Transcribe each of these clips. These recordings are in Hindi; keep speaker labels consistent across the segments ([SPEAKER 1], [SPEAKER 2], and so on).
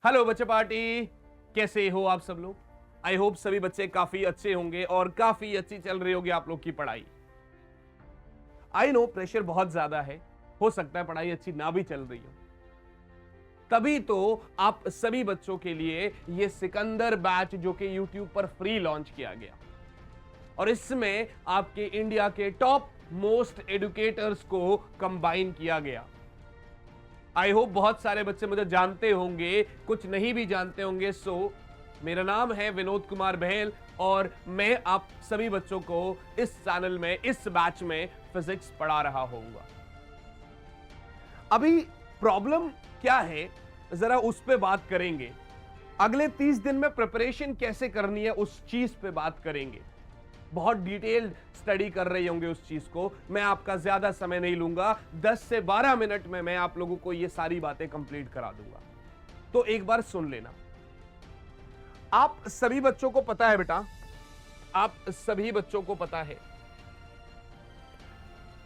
[SPEAKER 1] हेलो बच्चे पार्टी, कैसे हो आप सब लोग। आई होप सभी बच्चे काफी अच्छे होंगे और काफी अच्छी चल रही होगी आप लोग की पढ़ाई। आई नो प्रेशर बहुत ज्यादा है, हो सकता है पढ़ाई अच्छी ना भी चल रही हो। तभी तो आप सभी बच्चों के लिए ये सिकंदर बैच जो कि YouTube पर फ्री लॉन्च किया गया और इसमें आपके इंडिया के टॉप मोस्ट एडुकेटर्स को कंबाइन किया गया। आई होप बहुत सारे बच्चे मुझे जानते होंगे, कुछ नहीं भी जानते होंगे। सो मेरा नाम है विनोद कुमार बहेल और मैं आप सभी बच्चों को इस चैनल में इस बैच में फिजिक्स पढ़ा रहा होऊंगा। अभी प्रॉब्लम क्या है जरा उस पे बात करेंगे। अगले 30 दिन में प्रिपरेशन कैसे करनी है उस चीज पे बात करेंगे। बहुत डिटेल्ड स्टडी कर रहे होंगे उस चीज को। मैं आपका ज्यादा समय नहीं लूंगा, 10 से 12 मिनट में मैं आप लोगों को ये सारी बातें कंप्लीट करा दूंगा। तो एक बार सुन लेना। आप सभी बच्चों को पता है बेटा, आप सभी बच्चों को पता है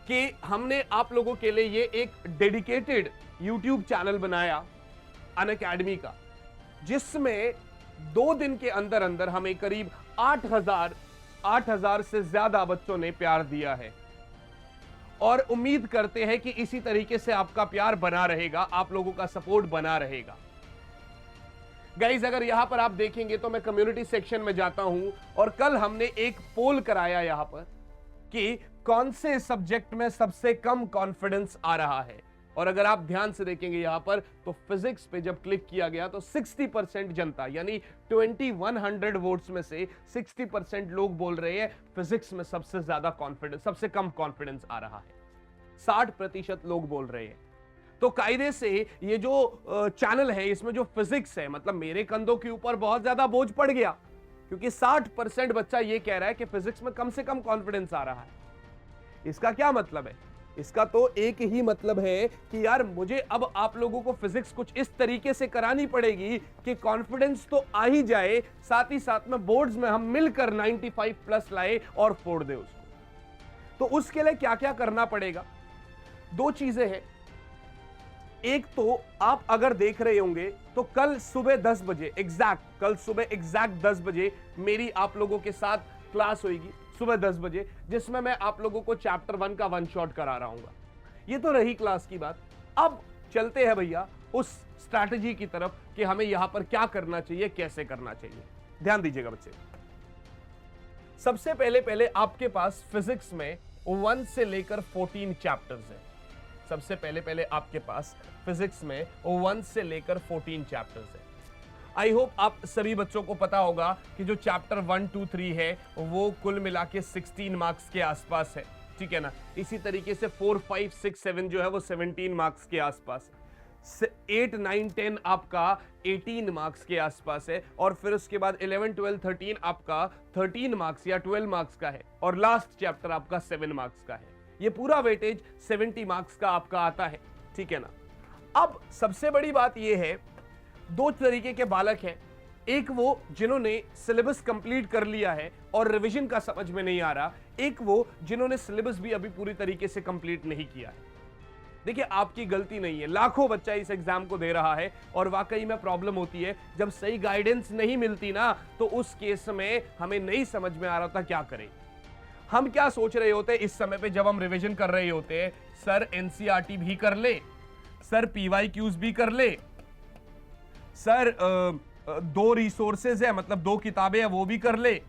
[SPEAKER 1] कि हमने आप लोगों के लिए ये एक डेडिकेटेड YouTube चैनल बनाया अनअकैडमी का, जिसमें 2 दिन के अंदर अंदर हमें करीब 8,000 से ज्यादा बच्चों ने प्यार दिया है और उम्मीद करते हैं कि इसी तरीके से आपका प्यार बना रहेगा, आप लोगों का सपोर्ट बना रहेगा। गाइज अगर यहां पर आप देखेंगे तो मैं कम्युनिटी सेक्शन में जाता हूं और कल हमने एक पोल कराया यहां पर कि कौन से सब्जेक्ट में सबसे कम कॉन्फिडेंस आ रहा है। और अगर आप ध्यान से देखेंगे यहां पर तो फिजिक्स पे जब क्लिक किया गया तो 60% जनता यानी 2100 वोट्स में से 60% लोग बोल रहे हैं फिजिक्स में सबसे ज्यादा कॉन्फिडेंस, सबसे कम कॉन्फिडेंस आ रहा है। 60% लोग बोल रहे हैं। तो कायदे से ये जो चैनल है इसमें जो फिजिक्स है, मतलब मेरे कंधों के ऊपर बहुत ज्यादा बोझ पड़ गया, क्योंकि 60% बच्चा ये कह रहा है कि फिजिक्स में कम से कम कॉन्फिडेंस आ रहा है। इसका क्या मतलब है? इसका तो एक ही मतलब है कि यार मुझे अब आप लोगों को फिजिक्स कुछ इस तरीके से करानी पड़ेगी कि कॉन्फिडेंस तो आ ही जाए, साथ ही साथ में बोर्ड्स में हम मिलकर 95 प्लस लाए और फोड़ दे उसको। तो उसके लिए क्या क्या करना पड़ेगा? 2 चीजें हैं। एक तो आप अगर देख रहे होंगे तो कल सुबह 10 बजे एग्जैक्ट 10 बजे मेरी आप लोगों के साथ क्लास होगी सुबह 10 बजे, जिसमें मैं आप लोगों को चैप्टर 1 का 1 शॉट करा रहा हूं। ये तो रही क्लास की बात। अब चलते हैं भैया उस स्ट्रैटेजी की तरफ कि हमें यहां पर क्या करना चाहिए, कैसे करना चाहिए। ध्यान दीजिएगा बच्चे। सबसे पहले आपके पास फिजिक्स में 1 से लेकर 14 चैप्टर्स हैं। सबसे पहले आपके पास फिजिक्स में 1 से लेकर 14 चैप्टर्स हैं। आई होप आप सभी बच्चों को पता होगा कि जो चैप्टर 1, 2, 3 है वो कुल मिला के 16 मार्क्स के आसपास है, ठीक है ना। इसी तरीके से 4, 5, 6, 7 जो है वो 17 मार्क्स के आसपास, 8, 9, 10 आपका 18 मार्क्स के आसपास है और फिर उसके बाद 11, 12, 13 आपका 13 मार्क्स या 12 मार्क्स का है और लास्ट चैप्टर आपका 7 मार्क्स का है। ये पूरा वेटेज 70 मार्क्स का आपका आता है, ठीक है ना। अब सबसे बड़ी बात यह है, 2 तरीके के बालक हैं। एक वो जिन्होंने सिलेबस कंप्लीट कर लिया है और रिवीजन का समझ में नहीं आ रहा, एक वो जिन्होंने सिलेबस भी अभी पूरी तरीके से कंप्लीट नहीं किया है। देखिए आपकी गलती नहीं है, लाखों बच्चा इस एग्जाम को दे रहा है और वाकई में प्रॉब्लम होती है जब सही गाइडेंस नहीं मिलती ना, तो उस केस में हमें नहीं समझ में आ रहा था क्या करें। हम क्या सोच रहे होते इस समय पे जब हम रिवीजन कर रहे होते हैं, सर एनसीईआरटी भी कर ले, सर पीवाईक्यूज भी कर ले, सर 2 रिसोर्सेज है मतलब 2 किताबें हैं वो भी कर ले,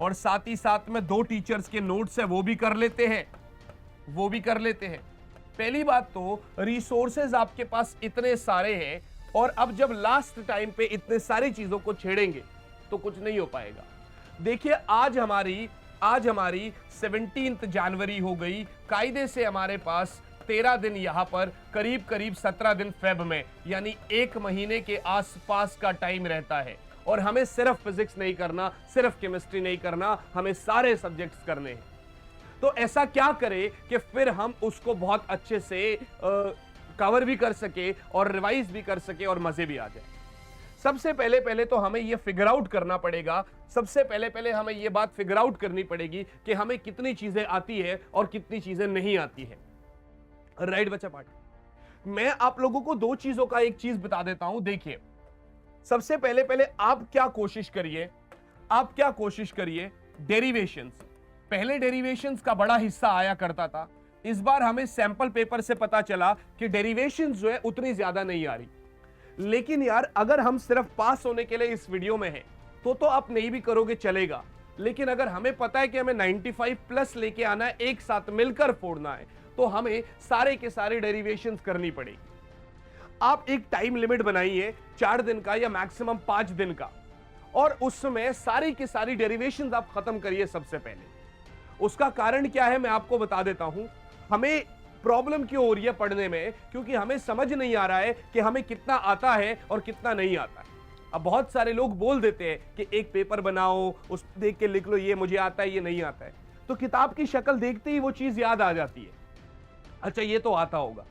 [SPEAKER 1] और साथ ही साथ में 2 टीचर्स के नोट्स है वो भी कर लेते हैं। पहली बात तो रिसोर्सेज आपके पास इतने सारे हैं और अब जब लास्ट टाइम पे इतने सारी चीजों को छेड़ेंगे तो कुछ नहीं हो पाएगा। देखिए आज हमारी 17 जनवरी हो गई, कायदे से हमारे पास 13 दिन यहां पर करीब 17 दिन फेब में यानी 1 महीने के आसपास का टाइम रहता है और हमें सिर्फ फिजिक्स नहीं करना, सिर्फ केमिस्ट्री नहीं करना, हमें सारे सब्जेक्ट्स करने हैं। तो ऐसा क्या करें कि फिर हम उसको बहुत अच्छे से कवर भी कर सके और रिवाइज भी कर सके और मजे भी आ जाए। सबसे पहले तो हमें यह फिगर आउट करना पड़ेगा, सबसे पहले हमें यह बात फिगर आउट करनी पड़ेगी कि हमें कितनी चीजें आती है और कितनी चीजें नहीं आती है। राइट बच्चा पार्टी, मैं आप लोगों को 2 चीजों का एक चीज बता देता हूं। देखिए सबसे पहले आप क्या कोशिश करिए, डेरिवेशंस। पहले डेरिवेशंस का बड़ा हिस्सा आया करता था, इस बार हमें सैंपल पेपर से पता चला कि डेरिवेशंस जो है उतनी ज्यादा नहीं आ रही। लेकिन यार अगर हम सिर्फ पास होने के लिए इस वीडियो में हैं तो आप नहीं भी करोगे चलेगा, लेकिन अगर हमें पता है कि हमें 95 प्लस लेके आना है, एक साथ मिलकर फोड़ना है, तो हमें सारे के सारे डेरिवेशंस करनी पड़ेगी। आप एक टाइम लिमिट बनाइए 4 दिन का या मैक्सिमम 5 दिन का, और उसमें सारी की सारी डेरिवेशंस आप खत्म करिए सबसे पहले। उसका कारण क्या है मैं आपको बता देता हूं। हमें प्रॉब्लम क्यों हो रही है पढ़ने में, क्योंकि हमें समझ नहीं आ रहा है कि हमें कितना आता है और कितना नहीं आता है। अब बहुत सारे लोग बोल देते हैं कि एक पेपर बनाओ, उस देख के लिख लो ये मुझे आता है ये नहीं आता है, तो किताब की शक्ल देखते ही वो चीज याद आ जाती है, अच्छा ये तो आता होगा।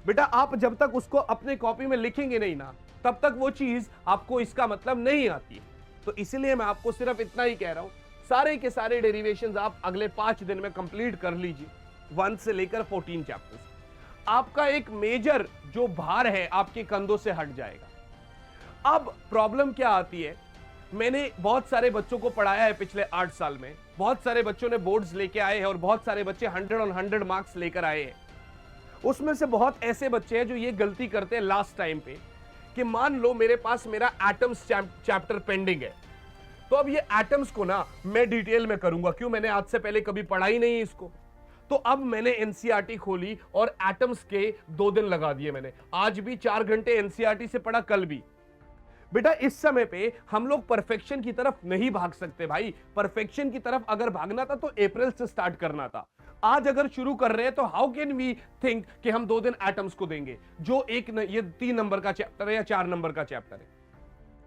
[SPEAKER 1] बेटा आप जब तक उसको अपने कॉपी में लिखेंगे नहीं ना, तब तक वो चीज आपको इसका मतलब नहीं आती है। तो इसीलिए मैं आपको सिर्फ इतना ही कह रहा हूं, सारे के सारे डेरिवेशंस आप अगले 5 दिन में कंप्लीट कर लीजिए, 1 से लेकर 14 चैप्टर्स। आपका एक मेजर जो भार है आपके कंधों से हट जाएगा। अब प्रॉब्लम क्या आती है, मैंने बहुत सारे बच्चों को पढ़ाया है पिछले 8 साल में, बहुत सारे बच्चों ने बोर्ड्स लेके आए हैं और बहुत सारे बच्चे 100 on 100 मार्क्स लेकर आए हैं। उसमें से बहुत ऐसे बच्चे हैं जो ये गलती करते हैं लास्ट टाइम पे, कि मान लो मेरे पास मेरा एटम्स चैप्टर पेंडिंग है, तो अब ये एटम्स को ना मैं डिटेल में करूंगा, क्यों मैंने आज से पहले कभी पढ़ा ही नहीं इसको। तो अब मैंने एनसीईआरटी खोली और एटम्स के 2 दिन लगा दिए मैंने, आज भी 4 घंटे एनसीईआरटी से पढ़ा, कल भी। बेटा इस समय पे हम लोग परफेक्शन की तरफ नहीं भाग सकते भाई। परफेक्शन की तरफ अगर भागना था तो अप्रैल से स्टार्ट करना था। आज अगर शुरू कर रहे हैं तो हाउ कैन वी थिंक कि हम 2 दिन एटम्स को देंगे, जो ये 3 नंबर का चैप्टर है या 4 नंबर का चैप्टर है।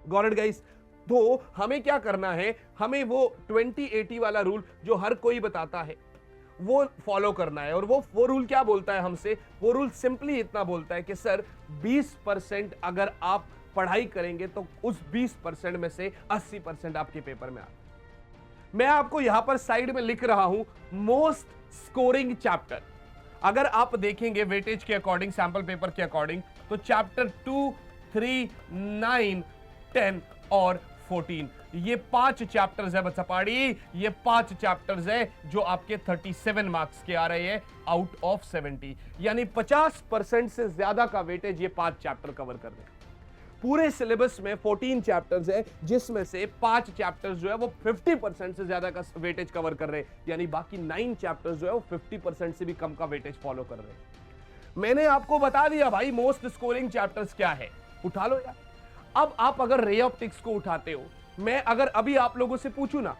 [SPEAKER 1] Got it guys? तो हमें क्या करना है, हमें वो 20-80 वाला रूल जो हर कोई बताता है वो फॉलो करना है। और वो रूल क्या बोलता है हमसे, वो रूल सिंपली इतना बोलता है कि सर 20% अगर आप पढ़ाई करेंगे तो उस 20% में से 80% आपके पेपर में आता है। मैं आपको यहां पर साइड में लिख रहा हूं मोस्ट स्कोरिंग चैप्टर। अगर आप देखेंगे वेटेज के अकॉर्डिंग, सैंपल पेपर के अकॉर्डिंग, तो चैप्टर 2, 3, 9, 10 और 14, ये 5 चैप्टर्स है बच्चा पाड़ी, ये 5 चैप्टर्स है जो आपके 37 मार्क्स के आ रहे हैं आउट ऑफ 70, यानी 50% से ज्यादा का वेटेज ये 5 चैप्टर कवर कर रहे हैं। पूरे सिलेबस में 14 चैप्टर्स है, जिसमें से 5 चैप्टर्स जो है वो 50% से ज्यादा का वेटेज कवर कर रहे हैं, यानी बाकी 9 चैप्टर्स जो है वो 50% से भी कम का वेटेज फॉलो कर रहे हैं। मैंने आपको बता दिया भाई मोस्ट स्कोरिंग चैप्टर्स क्या है, उठा लो यार। अब आप अगर रे ऑप्टिक्स को उठाते हो, मैं अगर अभी आप लोगों से पूछूं ना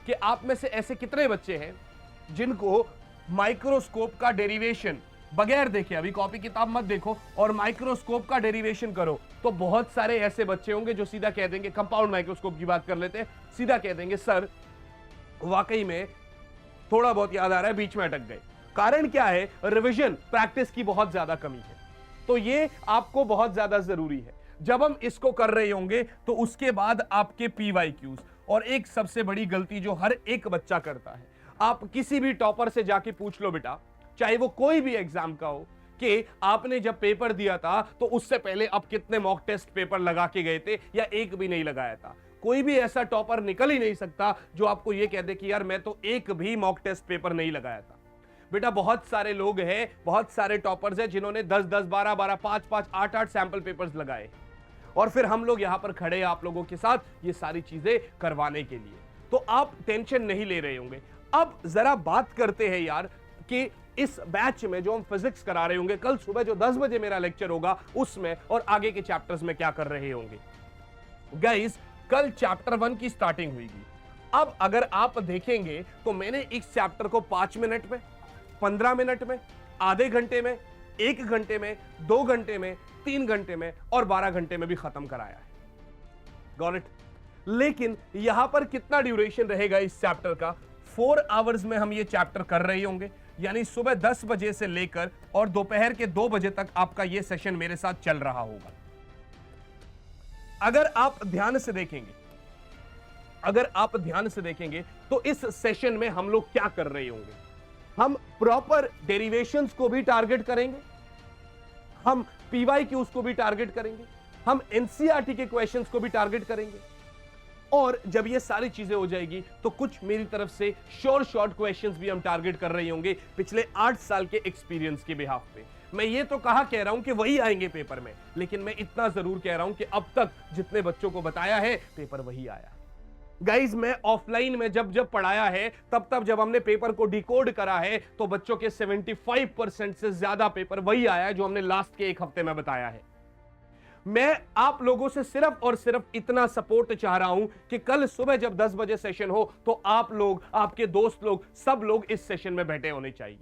[SPEAKER 1] कि आप में से ऐसे कितने बच्चे हैं जिनको माइक्रोस्कोप का डेरिवेशन बगैर देखे, अभी कॉपी किताब मत देखो और माइक्रोस्कोप का डेरिवेशन करो, तो बहुत सारे ऐसे बच्चे होंगे जो सीधा कह देंगे, कंपाउंड माइक्रोस्कोप की बात कर लेते हैं, सीधा कह देंगे सर वाकई में थोड़ा बहुत याद आ रहा है, बीच में अटक गए। कारण क्या है, रिवीजन प्रैक्टिस की बहुत ज्यादा कमी है। तो ये आपको बहुत ज्यादा जरूरी है। जब हम इसको कर रहे होंगे तो उसके बाद आपके PYQs, और एक सबसे बड़ी गलती जो हर एक बच्चा करता है, आप किसी भी टॉपर से जाके पूछ लो बेटा, चाहे वो कोई भी एग्जाम का हो, कि आपने जब पेपर दिया था तो उससे पहले आप कितने मॉक टेस्ट पेपर लगा के गए थे या एक भी नहीं लगाया था। कोई भी ऐसा टॉपर निकल ही नहीं सकता जो आपको यह कह दे कि यार मैं तो एक भी मॉक टेस्ट पेपर नहीं लगाया था। बेटा बहुत सारे लोग हैं, बहुत सारे टॉपर्स हैं जिन्होंने 10-10, 12-12, 5-5, 8-8 सैंपल पेपर्स लगाए, और फिर हम लोग यहां पर खड़े हैं आप लोगों के साथ ये सारी चीजें करवाने के लिए। तो आप टेंशन नहीं ले रहे होंगे। अब जरा बात करते हैं यार कि इस बैच में जो हम फिजिक्स करा रहे होंगे, कल सुबह जो 10 बजे मेरा लेक्चर होगा उसमें और आगे के चैप्टर्स में क्या कर रहे होंगे। गाइस कल चैप्टर 1 की स्टार्टिंग हुई। अब अगर आप देखेंगे तो मैंने इस चैप्टर को 5 मिनट में, 15 मिनट में, आधे घंटे में, 1 घंटे में, 2 घंटे में, 3 घंटे में और 12 घंटे में भी खत्म कराया है। Got it? लेकिन यहां पर कितना ड्यूरेशन रहेगा इस चैप्टर का? 4 आवर्स में हम ये चैप्टर कर रहे होंगे, यानी सुबह 10 बजे से लेकर और दोपहर के 2 बजे तक आपका ये सेशन मेरे साथ चल रहा होगा। अगर आप ध्यान से देखेंगे, तो इस सेशन में हम लोग क्या कर रहे होंगे? हम प्रॉपर डेरिवेशंस को भी टारगेट करेंगे, हम PYQs को भी टारगेट करेंगे, हम एनसीईआरटी के क्वेश्चंस को भी टारगेट करेंगे। और जब ये सारी चीजें हो जाएगी तो कुछ मेरी तरफ से शॉर्ट क्वेश्चंस भी हम टारगेट कर रहे होंगे पिछले 8 साल के एक्सपीरियंस के बिहाफ पे। मैं ये तो कह रहा हूं कि वही आएंगे पेपर में, लेकिन मैं इतना जरूर कह रहा हूं कि अब तक जितने बच्चों को बताया है पेपर वही आया। गाइज, मैं ऑफलाइन में जब पढ़ाया है तब जब हमने पेपर को डिकोड करा है तो बच्चों के 75% से ज्यादा पेपर वही आया है जो हमने लास्ट के 1 हफ्ते में बताया है। मैं आप लोगों से सिर्फ और सिर्फ इतना सपोर्ट चाह रहा हूं कि कल सुबह जब 10 बजे सेशन हो तो आप लोग, आपके दोस्त लोग, सब लोग इस सेशन में बैठे होने चाहिए।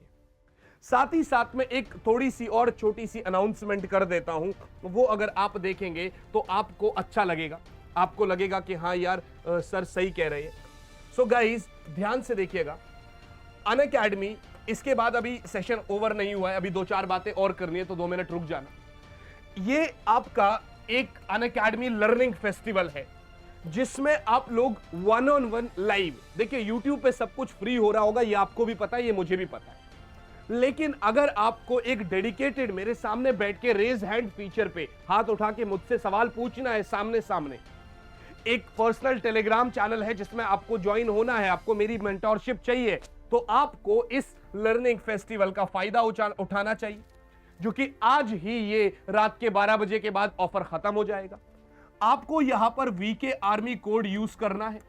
[SPEAKER 1] साथ ही साथ में एक थोड़ी सी और छोटी सी अनाउंसमेंट कर देता हूं, वो अगर आप देखेंगे तो आपको अच्छा लगेगा, आपको लगेगा कि हाँ यार सर सही कह रहे हैं। सो गाइज, ध्यान से देखिएगा, अनअकैडमी, इसके बाद अभी सेशन ओवर नहीं हुआ है, अभी 2-4 बातें और करनी है तो 2 मिनट रुक जाना। ये आपका एक अनअकैडमी लर्निंग फेस्टिवल है जिसमें आप लोग 1-on-1 लाइव, देखिए YouTube पे सब कुछ फ्री हो रहा होगा, ये आपको भी पता है, ये मुझे भी पता है, लेकिन अगर आपको एक डेडिकेटेड मेरे सामने बैठ के रेज हैंड फीचर पे हाथ उठा के मुझसे सवाल पूछना है सामने सामने, एक पर्सनल टेलीग्राम चैनल है जिसमें आपको ज्वाइन होना है, आपको मेरी मेंटोरशिप चाहिए, तो आपको इस लर्निंग फेस्टिवल का फायदा उठाना चाहिए, जो कि आज ही ये रात के 12 बजे के बाद ऑफर खत्म हो जाएगा। आपको यहां पर वीके आर्मी कोड यूज करना है।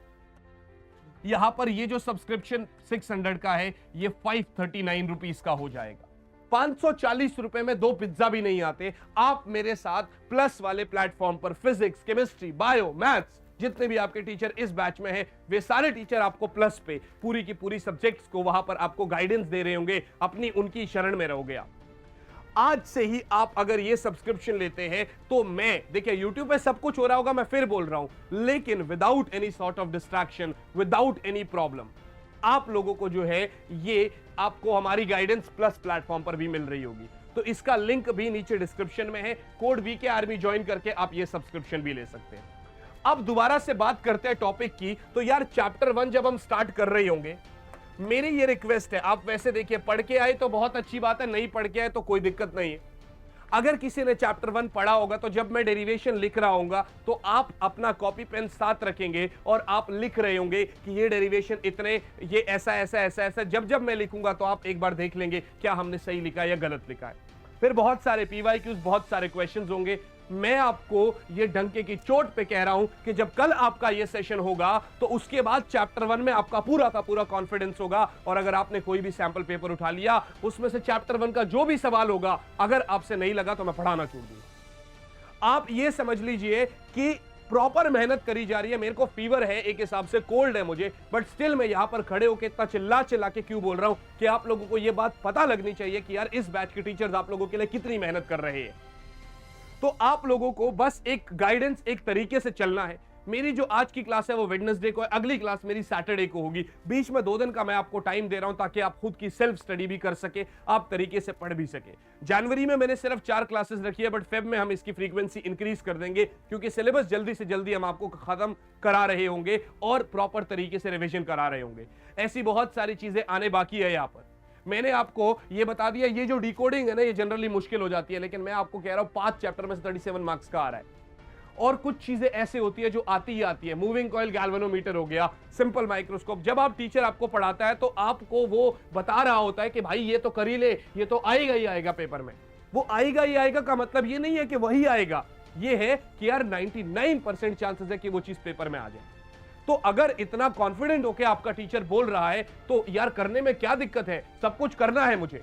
[SPEAKER 1] यहां पर ये जो सब्सक्रिप्शन 600 का है ये 539 रुपीस का हो जाएगा। 540 रुपए में 2 पिज्जा भी नहीं आते। आप मेरे साथ प्लस वाले प्लेटफॉर्म पर फिजिक्स, केमिस्ट्री, बायो, मैथ्स, जितने भी आपके टीचर इस बैच में हैं, वे सारे टीचर आपको प्लस पे पूरी की पूरी सब्जेक्ट्स को वहां पर आपको गाइडेंस दे रहे होंगे, अपनी उनकी शरण में रहोगे आप। आज से ही आप अगर ये सब्सक्रिप्शन लेते हैं तो मैं, देखिए YouTube पे सब कुछ हो रहा होगा, मैं फिर बोल रहा हूं, लेकिन without any sort of distraction, without any problem, आप लोगों को जो है ये आपको हमारी गाइडेंस प्लस प्लेटफॉर्म पर भी मिल रही होगी। तो इसका लिंक भी नीचे डिस्क्रिप्शन में है, कोड वीके आर्मी ज्वाइन करके आप ये सब्सक्रिप्शन भी ले सकते हैं। अब दोबारा से बात करते हैं टॉपिक की। तो यार चैप्टर 1 जब हम स्टार्ट कर रहे होंगे, मेरी ये रिक्वेस्ट है, आप वैसे देखिए पढ़ के आए तो बहुत अच्छी बात है, नहीं पढ़ के आए तो कोई दिक्कत नहीं है। अगर किसी ने चैप्टर 1 पढ़ा होगा तो जब मैं डेरिवेशन लिख रहा हूंगा तो आप अपना कॉपी पेन साथ रखेंगे और आप लिख रहे होंगे कि ये डेरिवेशन इतने, ये ऐसा ऐसा ऐसा ऐसा। जब मैं लिखूंगा तो आप एक बार देख लेंगे क्या हमने सही लिखा है या गलत लिखा है। फिर बहुत सारे पीवाईक्यूज, बहुत सारे क्वेश्चंस होंगे। मैं आपको ये डंके की चोट पे कह रहा हूं कि जब कल आपका ये सेशन होगा तो उसके बाद चैप्टर 1 में आपका पूरा का पूरा कॉन्फिडेंस होगा। और अगर आपने कोई भी सैंपल पेपर उठा लिया, उसमें से चैप्टर 1 का जो भी सवाल होगा, अगर आपसे नहीं लगा तो मैं पढ़ाना छोड़ दूंगा। आप ये समझ लीजिए कि प्रॉपर मेहनत करी जा रही है। मेरे को फीवर है, एक हिसाब से कोल्ड है मुझे, बट स्टिल मैं यहां पर खड़े होकर इतना चिल्ला के क्यों बोल रहा हूं कि आप लोगों को यह बात पता लगनी चाहिए कि यार इस बैच के टीचर्स आप लोगों के लिए कितनी मेहनत कर रहे हैं। तो आप लोगों को बस एक गाइडेंस, एक तरीके से चलना है। मेरी जो आज की क्लास है वो वेडनेसडे को है, अगली क्लास मेरी सैटरडे को होगी। बीच में 2 दिन का मैं आपको टाइम दे रहा हूं ताकि आप खुद की सेल्फ स्टडी भी कर सके, आप तरीके से पढ़ भी सके। जनवरी में मैंने सिर्फ 4 क्लासेस रखी है, बट फेब में हम इसकी फ्रीक्वेंसी इंक्रीज कर देंगे क्योंकि सिलेबस जल्दी से जल्दी हम आपको खत्म करा रहे होंगे और प्रॉपर तरीके से रिविजन करा रहे होंगे। ऐसी बहुत सारी चीजें आने बाकी है। यहाँ पर मैंने आपको ये बता दिया, ये जो डिकोडिंग है ना, ये जनरली मुश्किल हो जाती है, लेकिन मैं आपको कह रहा हूं 5 चैप्टर में से 37 मार्क्स का आ रहा है। और कुछ चीजें ऐसे होती है जो आती ही आती है। मूविंग कॉइल गैल्वेनोमीटर हो गया, सिंपल माइक्रोस्कोप। जब आप टीचर आपको पढ़ाता है तो आपको वो बता रहा होता है कि भाई ये तो कर ही ले, ये तो आएगा ही आएगा पेपर में। वो आएगा ही आएगा का मतलब ये नहीं है कि वही आएगा, ये है कि यार 99% चांसेस है कि वो चीज पेपर में आ जाए। तो अगर इतना कॉन्फिडेंट होकर आपका टीचर बोल रहा है तो यार करने में क्या दिक्कत है, सब कुछ करना है मुझे।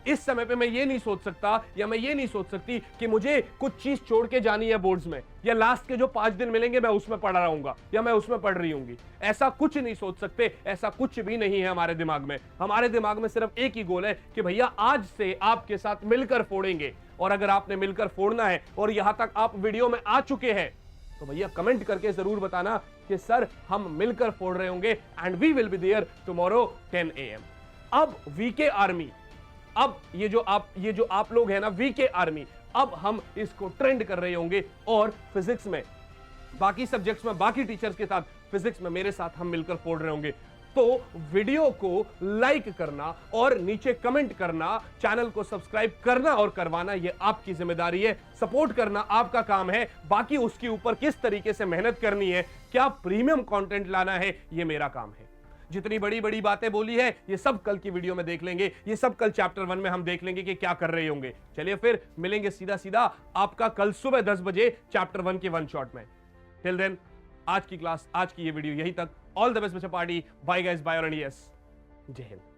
[SPEAKER 1] इस समय पे मैं ये नहीं सोच सकता या मैं ये नहीं सोच सकती कि मुझे कुछ चीज छोड़ के जानी है बोर्ड्स में, या लास्ट के जो 5 दिन मिलेंगे मैं उसमें पढ़ रहा हूंगा या मैं उसमें पढ़ रही होंगी। ऐसा कुछ नहीं सोच सकते, ऐसा कुछ भी नहीं है हमारे दिमाग में। हमारे दिमाग में सिर्फ एक ही गोल है कि भैया आज से आपके साथ मिलकर फोड़ेंगे। और अगर आपने मिलकर फोड़ना है और यहां तक आप वीडियो में आ चुके हैं तो भैया कमेंट करके जरूर बताना कि सर हम मिलकर फोड़ रहे होंगे, and we will be there tomorrow 10 AM। अब वीके आर्मी, अब ये जो आप लोग हैं ना, वीके आर्मी, अब हम इसको ट्रेंड कर रहे होंगे और फिजिक्स में, बाकी सब्जेक्ट्स में, बाकी टीचर्स के साथ, फिजिक्स में मेरे साथ हम मिलकर फोड़ रहे होंगे। तो वीडियो को लाइक करना और नीचे कमेंट करना, चैनल को सब्सक्राइब करना और करवाना यह आपकी जिम्मेदारी है। सपोर्ट करना आपका काम है, बाकी उसके ऊपर किस तरीके से मेहनत करनी है, क्या प्रीमियम कंटेंट लाना है, यह मेरा काम है। जितनी बड़ी बड़ी बातें बोली है ये सब कल की वीडियो में देख लेंगे, ये सब कल चैप्टर 1 में हम देख लेंगे कि क्या कर रहे होंगे। चलिए फिर मिलेंगे सीधा सीधा आपका कल सुबह 10 बजे चैप्टर 1 के वन शॉट में। टिल देन आज की क्लास, आज की ये वीडियो यहीं तक। ऑल द बेस्ट बच्चा पार्टी। बाय गाइस, बाय और यस, जय हिंद।